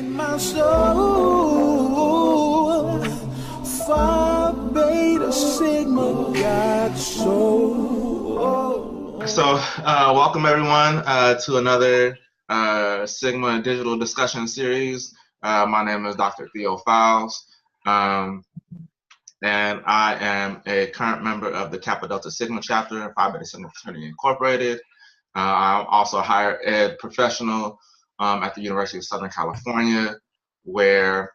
in my soul. Phi Beta Sigma God soul. So welcome everyone to another Sigma Digital Discussion Series. My name is Dr. Theo Fowles, and I am a current member of the Kappa Delta Sigma chapter, Phi Beta Sigma Fraternity Incorporated. I'm also a higher ed professional at the University of Southern California, where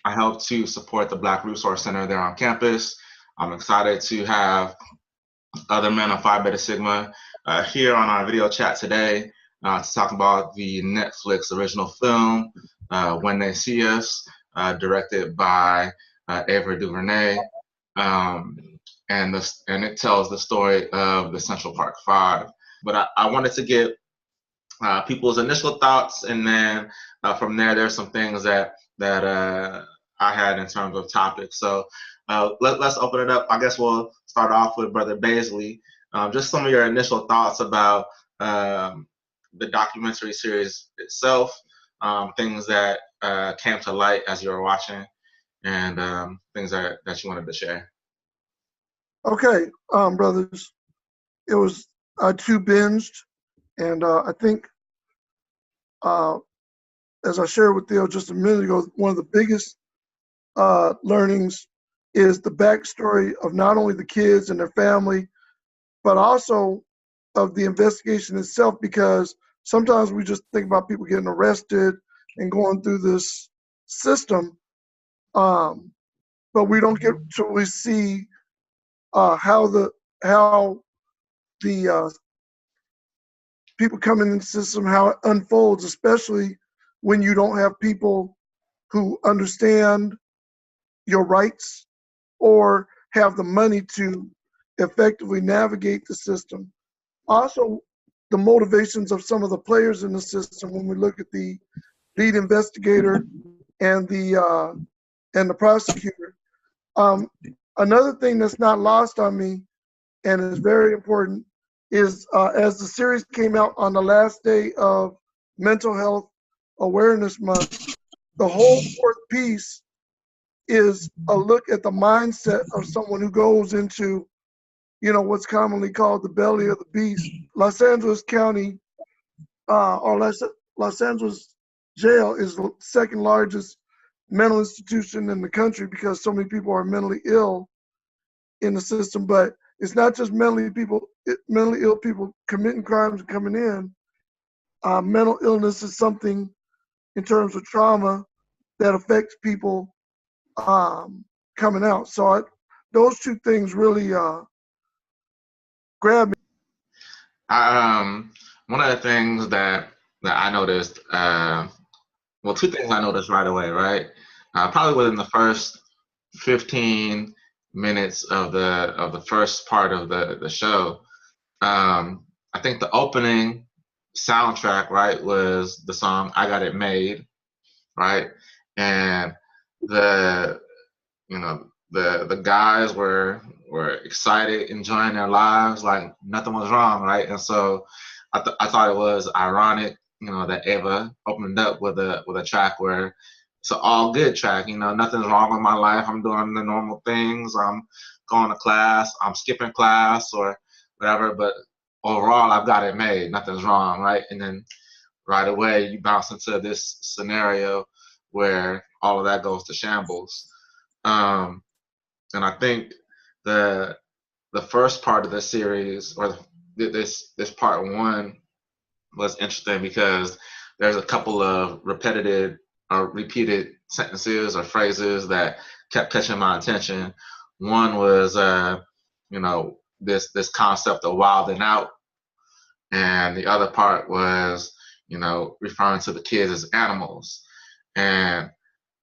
I help to support the Black Resource Center there on campus. I'm excited to have other men of Phi Beta Sigma here on our video chat today to talk about the Netflix original film, When They See Us, directed by Ava DuVernay. And it tells the story of the Central Park Five. But I wanted to get people's initial thoughts, and then from there's some things that I had in terms of topics. So let's open it up. I guess we'll start off with Brother Baisley. Just some of your initial thoughts about the documentary series itself, things that came to light as you were watching, and things that you wanted to share. Okay, brothers, it was I too binged, and I think, as I shared with Theo just a minute ago, one of the biggest learnings is the backstory of not only the kids and their family, but also of the investigation itself, because sometimes we just think about people getting arrested and going through this system, but we don't get to really see how the people coming in the system, how it unfolds, especially when you don't have people who understand your rights or have the money to effectively navigate the system. Also, the motivations of some of the players in the system when we look at the lead investigator and the prosecutor. Another thing that's not lost on me and is very important is as the series came out on the last day of Mental Health Awareness Month, the whole fourth piece is a look at the mindset of someone who goes into, what's commonly called the belly of the beast. Los Angeles County, or Los Angeles Jail is the second largest mental institution in the country because so many people are mentally ill in the system. But it's not just mentally ill people committing crimes and coming in. Mental illness is something in terms of trauma that affects people coming out. So those two things really grabbed me. One of the things that I noticed, two things I noticed right away, right? Probably within the first 15 minutes of the first part of the show, I think the opening soundtrack, right, was the song "I Got It Made," right, and the guys were excited, enjoying their lives like nothing was wrong, right? And so I thought it was ironic, that Ava opened up with a track where it's an all good track. Nothing's wrong with my life. I'm doing the normal things. I'm going to class. I'm skipping class or whatever. But overall, I've got it made. Nothing's wrong, right? And then right away, you bounce into this scenario where all of that goes to shambles. And I think the first part of the series, or this part one, was interesting because there's a couple of repeated sentences or phrases that kept catching my attention. One was, this concept of wilding out, and the other part was, referring to the kids as animals. And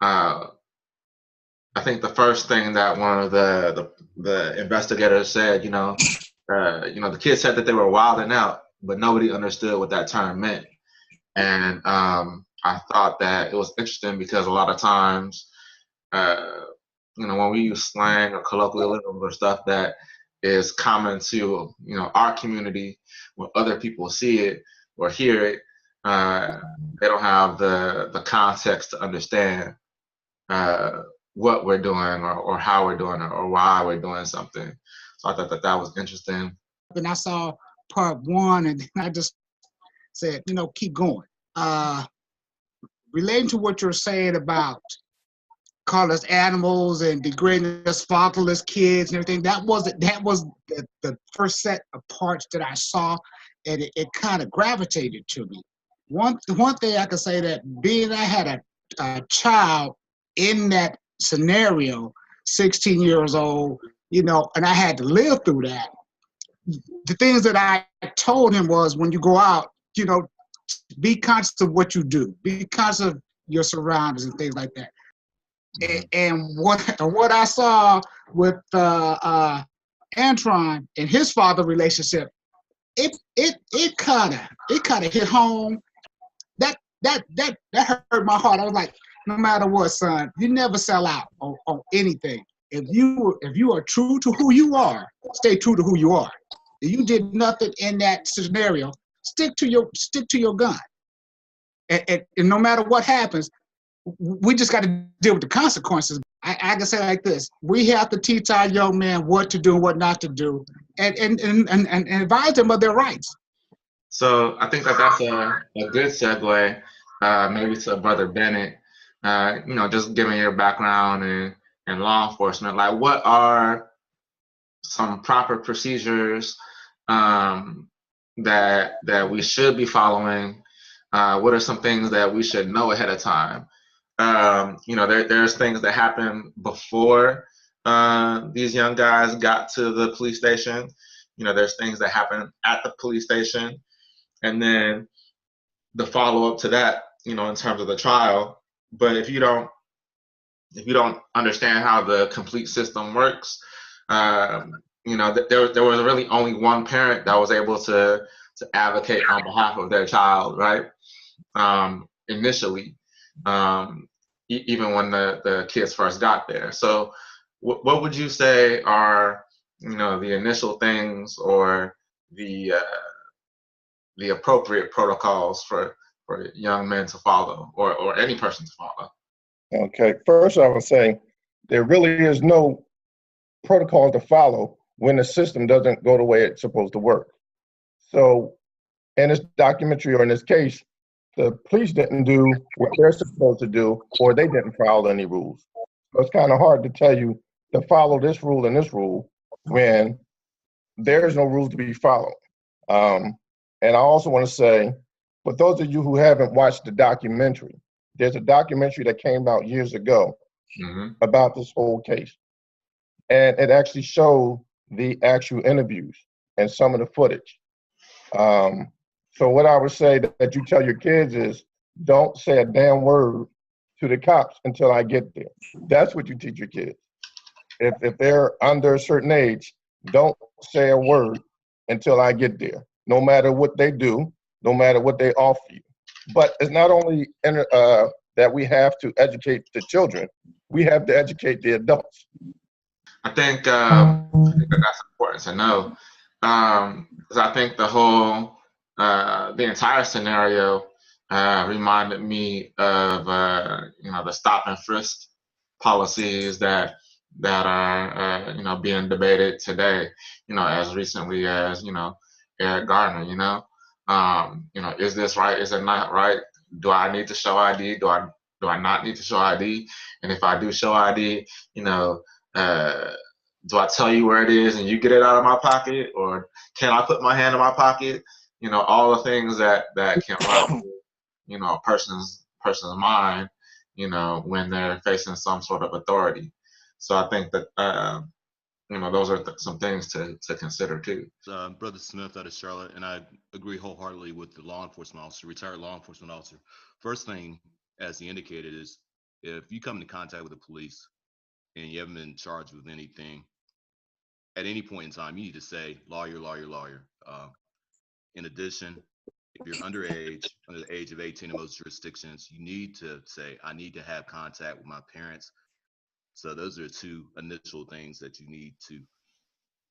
I think the first thing that one of the investigators said, the kids said that they were wilding out, but nobody understood what that term meant. And I thought that it was interesting because a lot of times, when we use slang or colloquialism or stuff that is common to, our community, when other people see it or hear it, they don't have the context to understand what we're doing or how we're doing it or why we're doing something. So I thought that was interesting. And I saw part one, and I just said, keep going. Relating to what you're saying about calling us animals and degrading us fatherless kids and everything, that was the first set of parts that I saw, and it kind of gravitated to me. One thing I can say, that being I had a child in that scenario, 16 years old, and I had to live through that. The things that I told him was, when you go out, be conscious of what you do, be conscious of your surroundings and things like that. Mm-hmm. And what I saw with Antron and his father relationship, it kind of hit home. That hurt my heart. I was like, no matter what, son, you never sell out on anything. If you are true to who you are, stay true to who you are. If you did nothing in that scenario, stick to your gun. And no matter what happens, we just got to deal with the consequences. I can say like this: we have to teach our young men what to do and what not to do, and advise them of their rights. So I think that's a good segue, maybe to Brother Bennett. Just giving your background in law enforcement, like what are some proper procedures that we should be following? What are some things that we should know ahead of time? There's things that happen before these young guys got to the police station. There's things that happen at the police station, and then the follow up to that, in terms of the trial. But if you don't understand how the complete system works, there was really only one parent that was able to advocate on behalf of their child, right? Initially, even when the kids first got there. So what would you say are, the initial things or the appropriate protocols for young men to follow, or any person to follow? Okay, first I would say there really is no protocol to follow when the system doesn't go the way it's supposed to work. So in this documentary, or in this case, the police didn't do what they're supposed to do, or they didn't follow any rules. So it's kind of hard to tell you to follow this rule and this rule when there's no rules to be followed. And I also want to say, for those of you who haven't watched the documentary, there's a documentary that came out years ago about this whole case. And it actually showed the actual interviews and some of the footage. So what I would say that you tell your kids is, don't say a damn word to the cops until I get there. That's what you teach your kids. If they're under a certain age, don't say a word until I get there, no matter what they do, no matter what they offer you. But it's not only that we have to educate the children, we have to educate the adults. I think that's important to know, because I think the entire scenario reminded me of the stop and frisk policies that are being debated today. As recently as Eric Garner. Is this right? Is it not right? Do I need to show ID? Do I not need to show ID? And if I do show ID, do I tell you where it is and you get it out of my pocket, or can I put my hand in my pocket? All the things that can run through, a person's mind, when they're facing some sort of authority. So I think that those are some things to consider too. Brother Smith out of Charlotte, and I agree wholeheartedly with the law enforcement officer, retired law enforcement officer. First thing, as he indicated, is if you come into contact with the police and you haven't been charged with anything, at any point in time, you need to say lawyer, lawyer, lawyer. In addition, if you're under the age of 18 in most jurisdictions, you need to say, I need to have contact with my parents. So those are two initial things that you need to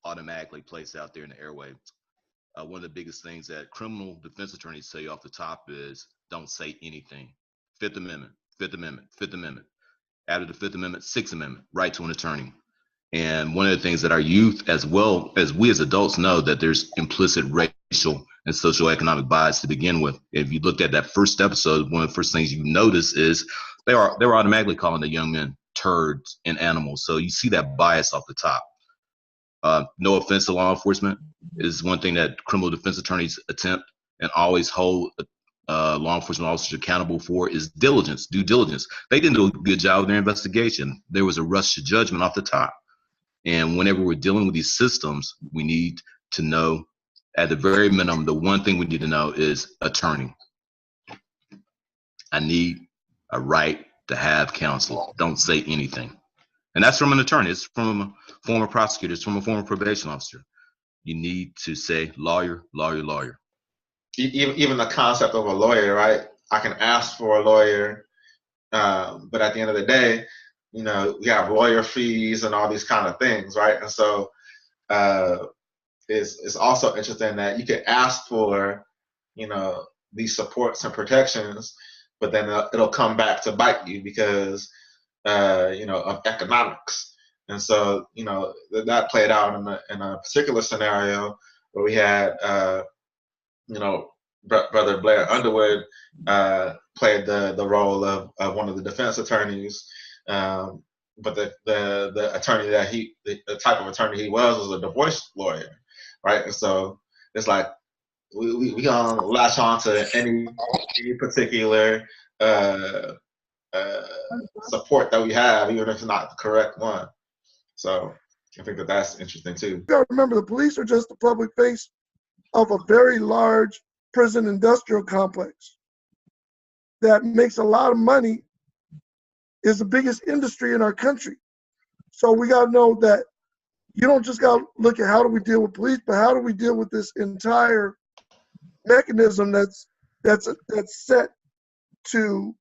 automatically place out there in the airwaves. one of the biggest things that criminal defense attorneys say off the top is don't say anything. Fifth Amendment, Fifth Amendment, Fifth Amendment. After the Fifth Amendment, Sixth Amendment, right to an attorney. And one of the things that our youth, as well as we as adults, know that there's implicit racial and socioeconomic bias to begin with. If you looked at that first episode, one of the first things you notice is they were automatically calling the young men turds and animals. So you see that bias off the top. No offense to law enforcement is one thing that criminal defense attorneys attempt and always hold law enforcement officers accountable for is diligence, due diligence. They didn't do a good job of their investigation. There was a rush to judgment off the top. And whenever we're dealing with these systems, we need to know, at the very minimum, the one thing we need to know is attorney. I need a right to have counsel. Don't say anything. And that's from an attorney. It's from a former prosecutor. It's from a former probation officer. You need to say lawyer, lawyer, lawyer. Even the concept of a lawyer, right? I can ask for a lawyer, but at the end of the day, you know, we have lawyer fees and all these kind of things, right? And so it's also interesting that you can ask for, you know, these supports and protections, but then it'll come back to bite you because, you know, of economics. And so, you know, that played out in a particular scenario where we had, you know, Brother Blair Underwood played the role of one of the defense attorneys. But the attorney that the type of attorney he was a divorce lawyer, right? And so it's like we gonna latch on to any particular support that we have, even if it's not the correct one. So I think that's interesting too. You gotta remember, the police are just the public face of a very large prison industrial complex that makes a lot of money, is the biggest industry in our country. So we got to know that you don't just got to look at how do we deal with police, but how do we deal with this entire mechanism that's set to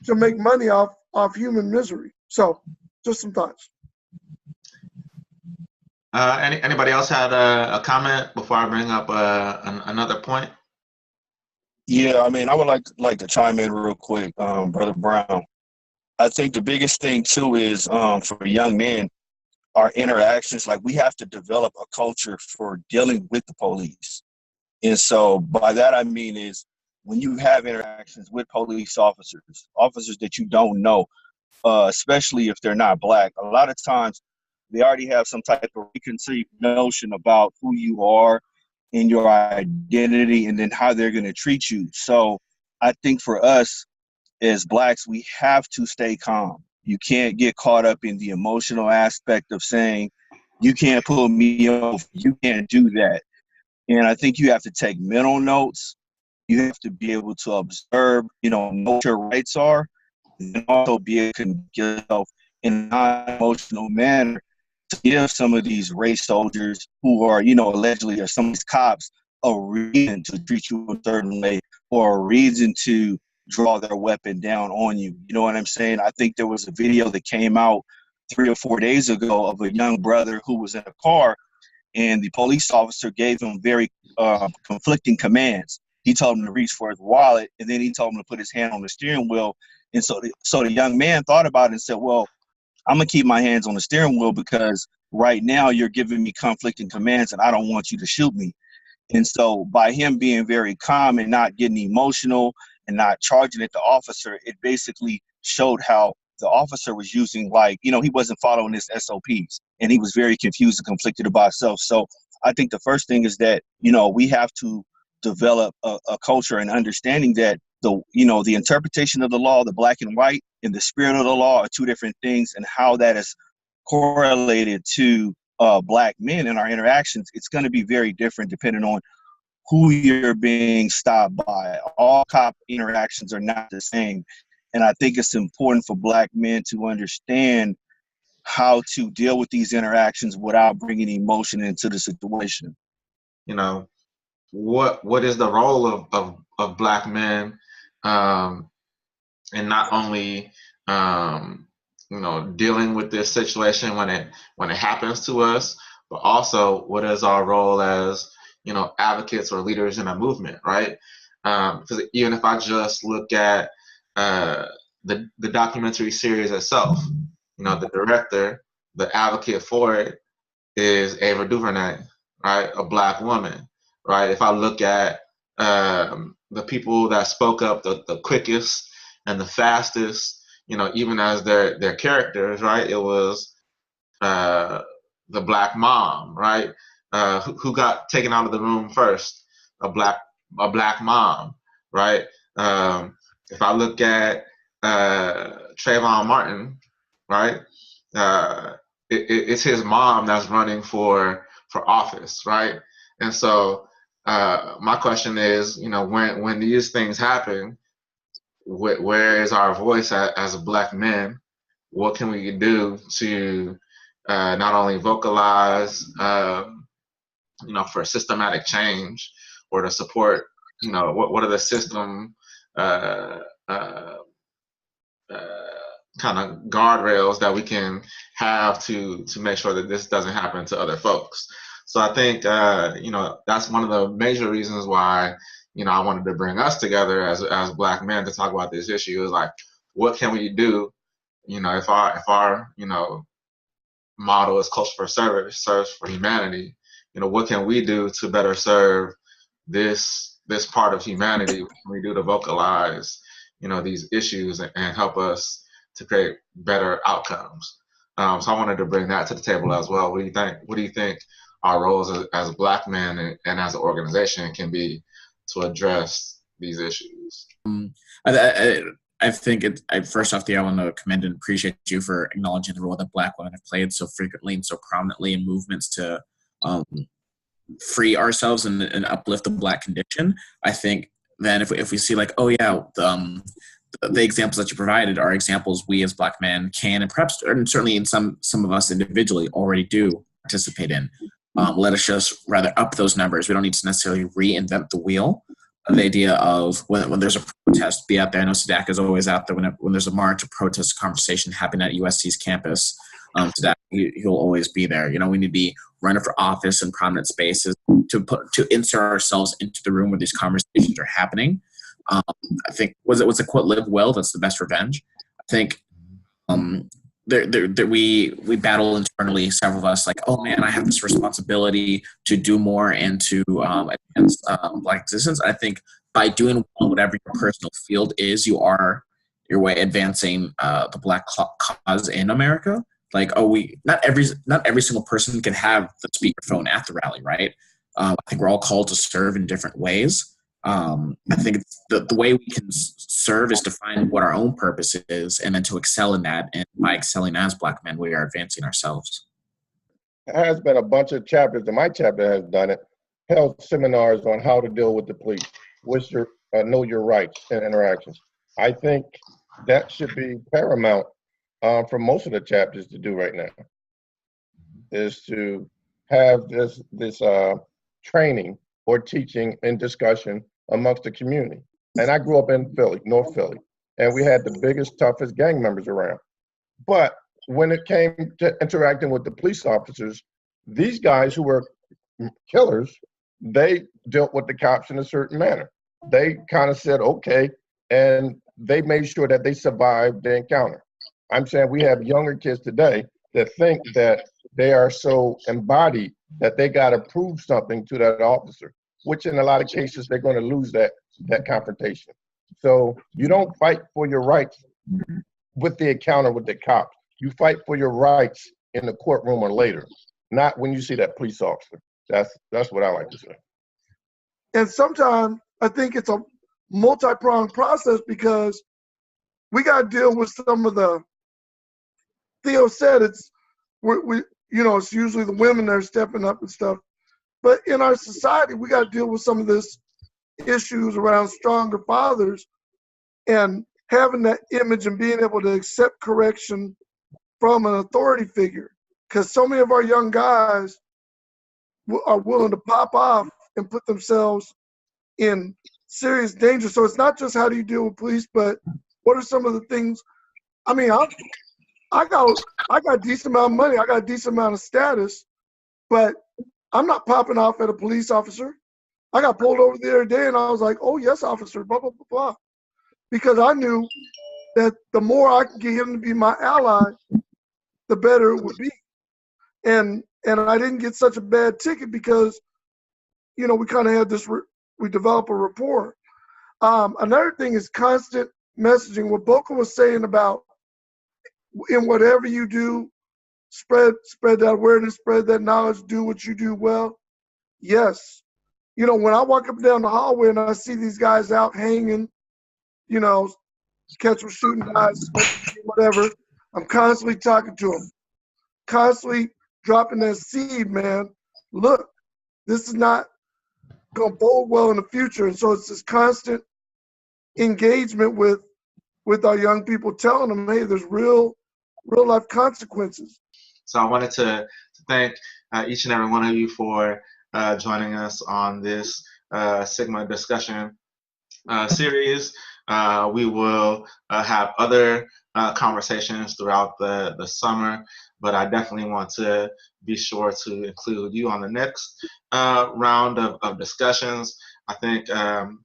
make money off human misery. So just some thoughts. Anybody else had a comment before I bring up another point? Yeah, I mean, I would like to chime in real quick, Brother Brown. I think the biggest thing too is for young men, our interactions, like we have to develop a culture for dealing with the police. And so by that I mean is when you have interactions with police officers that you don't know, especially if they're not Black, a lot of times they already have some type of preconceived notion about who you are and your identity and then how they're going to treat you. So I think for us as Blacks, we have to stay calm. You can't get caught up in the emotional aspect of saying, you can't pull me off, you can't do that. And I think you have to take mental notes. You have to be able to observe, know what your rights are, and also be able to conduct yourself in a non-emotional manner to give some of these race soldiers who are, allegedly, or some of these cops, a reason to treat you a certain way or a reason to draw their weapon down on you. You know what I'm saying? I think there was a video that came out 3 or 4 days ago of a young brother who was in a car, and the police officer gave him very conflicting commands. He told him to reach for his wallet, and then he told him to put his hand on the steering wheel. And so the young man thought about it and said, well, I'm going to keep my hands on the steering wheel because right now you're giving me conflicting commands and I don't want you to shoot me. And so by him being very calm and not getting emotional and not charging at the officer, it basically showed how the officer was using, he wasn't following his SOPs, and he was very confused and conflicted about himself. So I think the first thing is that, we have to develop a culture and understanding that the interpretation of the law, the black and white, and the spirit of the law are two different things, and how that is correlated to Black men in our interactions, it's going to be very different depending on who you're being stopped by. All cop interactions are not the same. And I think it's important for Black men to understand how to deal with these interactions without bringing emotion into the situation. What is the role of Black men in not only dealing with this situation when it happens to us, but also what is our role as advocates or leaders in a movement, right? Because even if I just look at the documentary series itself, the director, the advocate for it is Ava DuVernay, right? A Black woman, right? If I look at the people that spoke up the quickest and the fastest, even as their characters, right? It was the Black mom, right? Who got taken out of the room first? A black mom, right? If I look at Trayvon Martin, right? It's his mom that's running for office, right? And so my question is, when these things happen, where is our voice as Black men? What can we do to not only vocalize, for systematic change, or to support, what are the system kind of guardrails that we can have to make sure that this doesn't happen to other folks. So I think that's one of the major reasons why I wanted to bring us together as Black men to talk about this issue. Is like, what can we do? If our model is culture for service, serves for humanity. What can we do to better serve this part of humanity? What can we do to vocalize these issues and help us to create better outcomes? So I wanted to bring that to the table as well. What do you think? What do you think our roles as Black men and as an organization can be to address these issues? I think first off, Theo, I want to commend and appreciate you for acknowledging the role that Black women have played so frequently and so prominently in movements to free ourselves and uplift the Black condition. I think then if we see like, oh yeah, the examples that you provided are examples we as Black men can, and perhaps, and certainly in some of us individually already do participate in. Let us just rather up those numbers. We don't need to necessarily reinvent the wheel. The idea of when there's a protest, be out there. I know Sadak is always out there when there's a march, a protest, conversation happening at USC's campus. Sadak, he'll always be there. We need to be running for office in prominent spaces to insert ourselves into the room where these conversations are happening. I think what's the quote? Live well. That's the best revenge. I think we battle internally, several of us, like, oh man, I have this responsibility to do more and to advance Black existence. I think by doing whatever your personal field is, you are your way advancing the Black cause in America. Like, not every single person can have the speakerphone at the rally, right? I think we're all called to serve in different ways. I think the way we can serve is to find what our own purpose is and then to excel in that. And by excelling as Black men, we are advancing ourselves. There has been a bunch of chapters, and my chapter has done it, held seminars on how to deal with the police, know your rights and interactions. I think that should be paramount for most of the chapters to do right now, is to have this training or teaching and discussion amongst the community. And I grew up in Philly, North Philly, and we had the biggest, toughest gang members around. But when it came to interacting with the police officers, these guys who were killers, they dealt with the cops in a certain manner. They kind of said, okay, and they made sure that they survived the encounter. I'm saying we have younger kids today that think that they are so embodied that they got to prove something to that officer, which in a lot of cases, they're going to lose that confrontation. So you don't fight for your rights with the encounter with the cops. You fight for your rights in the courtroom or later, not when you see that police officer. That's what I like to say. And sometimes I think it's a multi-pronged process, because we got to deal with some of the, Theo said it's usually the women that are stepping up and stuff. But in our society, we got to deal with some of this issues around stronger fathers and having that image and being able to accept correction from an authority figure. Because so many of our young guys are willing to pop off and put themselves in serious danger. So it's not just how do you deal with police, but what are some of the things? I mean, I got a decent amount of money. I got a decent amount of status, but I'm not popping off at a police officer. I got pulled over the other day and I was like, oh, yes, officer, blah, blah, blah, blah. Because I knew that the more I could get him to be my ally, the better it would be. And I didn't get such a bad ticket because, you know, we kind of had this, we developed a rapport. Another thing is constant messaging. What Boca was saying about in whatever you do, spread that awareness, spread that knowledge, do what you do well. Yes. You know, when I walk up and down the hallway and I see these guys out hanging, you know, catch them shooting guys, whatever, I'm constantly talking to them, constantly dropping that seed, man. Look, this is not going to bode well in the future. And so it's this constant engagement with our young people, telling them, hey, there's real life consequences. So I wanted to thank each and every one of you for joining us on this Sigma discussion series. We will have other conversations throughout the summer, but I definitely want to be sure to include you on the next round of discussions. I think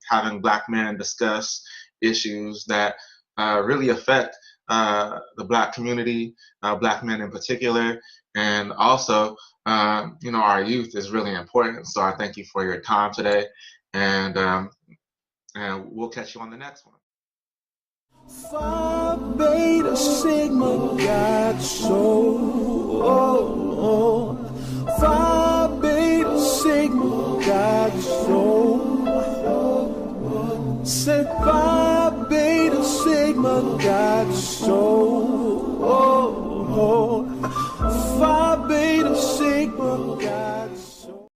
having Black men discuss issues that really affect the Black community, Black men in particular, and also you know, our youth is really important. So I thank you for your time today, and we'll catch you on the next one. Phi Beta Sigma God Soul. Phi Beta Sigma God Soul. Said Phi Beta Sigma God Soul.